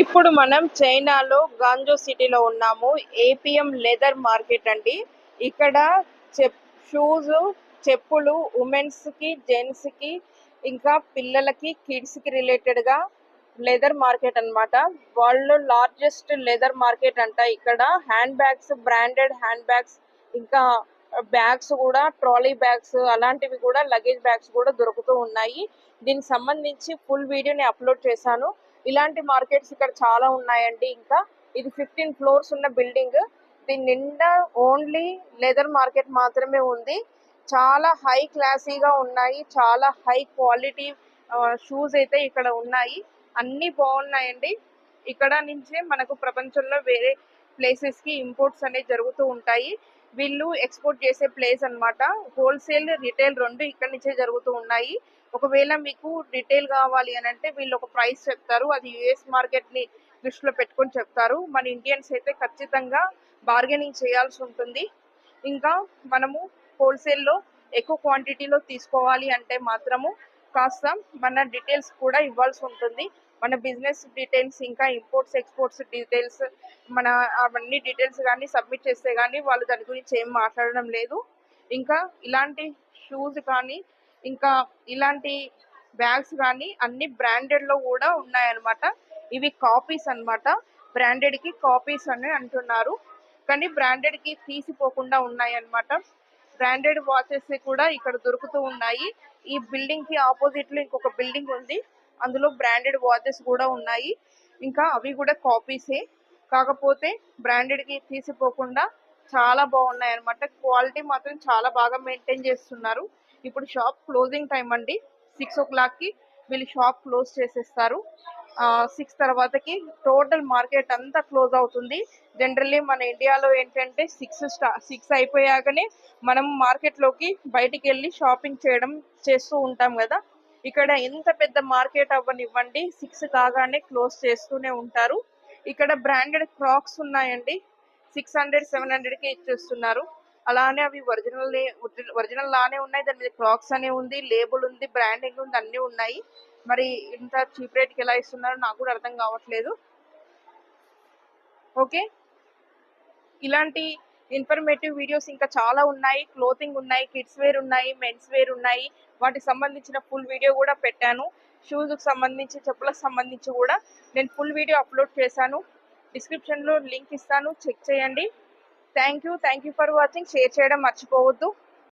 ఇప్పుడు మనం చైనాలో గాంజో సిటీలో ఉన్నాము. ఏపీఎం లెదర్ మార్కెట్ అండి. ఇక్కడ షూస్, చెప్పులు ఉమెన్స్కి, జెంట్స్కి, ఇంకా పిల్లలకి, కిడ్స్కి రిలేటెడ్గా లెదర్ మార్కెట్ అన్నమాట. వరల్డ్ లార్జెస్ట్ లెదర్ మార్కెట్ అంట. ఇక్కడ hand bags, branded hand bags, ఇంకా బ్యాగ్స్ కూడా, ట్రాలీ బ్యాగ్స్ అలాంటివి కూడా, లగేజ్ బ్యాగ్స్ కూడా దొరుకుతూ ఉన్నాయి. దీనికి సంబంధించి ఫుల్ వీడియోని అప్లోడ్ చేశాను. ఇలాంటి మార్కెట్స్ ఇక్కడ చాలా ఉన్నాయండి. ఇంకా ఇది 15 ఫ్లోర్స్ ఉన్న బిల్డింగ్. దీని నిండా ఓన్లీ లెదర్ మార్కెట్ మాత్రమే ఉంది. చాలా హై క్లాసీగా ఉన్నాయి. చాలా హై క్వాలిటీ షూస్ అయితే ఇక్కడ ఉన్నాయి. అన్నీ బాగున్నాయండి. ఇక్కడ నుంచే మనకు ప్రపంచంలో వేరే ప్లేసెస్కి ఇంపోర్ట్స్ అనేవి జరుగుతూ ఉంటాయి. వీళ్ళు ఎక్స్పోర్ట్ చేసే ప్లేస్ అన్నమాట. హోల్సేల్, రిటైల్ రెండు ఇక్కడ నుంచే జరుగుతూ ఉన్నాయి. ఒకవేళ మీకు రిటైల్ కావాలి అని అంటే వీళ్ళు ఒక ప్రైస్ చెప్తారు. అది యుఎస్ మార్కెట్ని దృష్టిలో పెట్టుకొని చెప్తారు. మన ఇండియన్స్ అయితే ఖచ్చితంగా బార్గెనింగ్ చేయాల్సి ఉంటుంది. ఇంకా మనము హోల్సేల్లో ఎక్కువ క్వాంటిటీలో తీసుకోవాలి అంటే మాత్రము కాస్త మన డీటెయిల్స్ కూడా ఇవ్వాల్సి ఉంటుంది. మన బిజినెస్ డీటెయిల్స్, ఇంకా ఇంపోర్ట్స్ ఎక్స్పోర్ట్స్ డీటెయిల్స్, మన అవన్నీ డీటెయిల్స్ కానీ సబ్మిట్ చేస్తే కానీ వాళ్ళు దాని గురించి ఏం మాట్లాడడం లేదు. ఇంకా ఇలాంటి షూస్ కానీ, ఇంకా ఇలాంటి బ్యాగ్స్ కానీ అన్ని బ్రాండెడ్లో కూడా ఉన్నాయన్నమాట. ఇవి కాపీస్ అన్నమాట. బ్రాండెడ్కి కాపీస్ అని అంటున్నారు, కానీ బ్రాండెడ్కి తీసిపోకుండా ఉన్నాయన్నమాట. బ్రాండెడ్ వాచెస్ కూడా ఇక్కడ దొరుకుతూ ఉన్నాయి. ఈ బిల్డింగ్కి ఆపోజిట్లో ఇంకొక బిల్డింగ్ ఉంది. అందులో బ్రాండెడ్ వాచెస్ కూడా ఉన్నాయి. ఇంకా అవి కూడా కాపీసే, కాకపోతే బ్రాండెడ్కి తీసిపోకుండా చాలా బాగున్నాయి అనమాట. క్వాలిటీ మాత్రం చాలా బాగా మెయింటైన్ చేస్తున్నారు. ఇప్పుడు షాప్ క్లోజింగ్ టైం అండి. 6 o'clockకి వీళ్ళు షాప్ క్లోజ్ చేసేస్తారు. 6 తర్వాతకి టోటల్ మార్కెట్ అంతా క్లోజ్ అవుతుంది. జనరల్లీ మన ఇండియాలో ఏంటంటే 6 అయిపోయాకనే మనం మార్కెట్లోకి బయటికి వెళ్ళి షాపింగ్ చేస్తూ ఉంటాం కదా. ఇక్కడ ఎంత పెద్ద మార్కెట్ అవ్వనివ్వండి, 6 కాగానే క్లోజ్ చేస్తూనే ఉంటారు. ఇక్కడ బ్రాండెడ్ క్రాక్స్ ఉన్నాయండి. 600, 700కి ఇచ్చేస్తున్నారు. అలానే అవి ఒరిజినల్ లానే ఉన్నాయి. దాని మీద క్రాక్స్ అనే ఉంది, లేబుల్ ఉంది, బ్రాండింగ్ ఉంది, అన్నీ ఉన్నాయి. మరి ఇంత చీప్ రేట్కి ఎలా ఇస్తున్నారో నాకు కూడా అర్థం కావట్లేదు. ఓకే, ఇలాంటి ఇన్ఫర్మేటివ్ వీడియోస్ ఇంకా చాలా ఉన్నాయి. క్లోతింగ్ ఉన్నాయి, కిడ్స్ వేర్ ఉన్నాయి, మెన్స్ వేర్ ఉన్నాయి. వాటికి సంబంధించిన ఫుల్ వీడియో కూడా పెట్టాను. షూస్కి సంబంధించి, చెప్పులకు సంబంధించి కూడా నేను ఫుల్ వీడియో అప్లోడ్ చేశాను. డిస్క్రిప్షన్లో లింక్ ఇస్తాను, చెక్ చేయండి. Thank you for watching. Share చేయడం మర్చిపోవద్దు.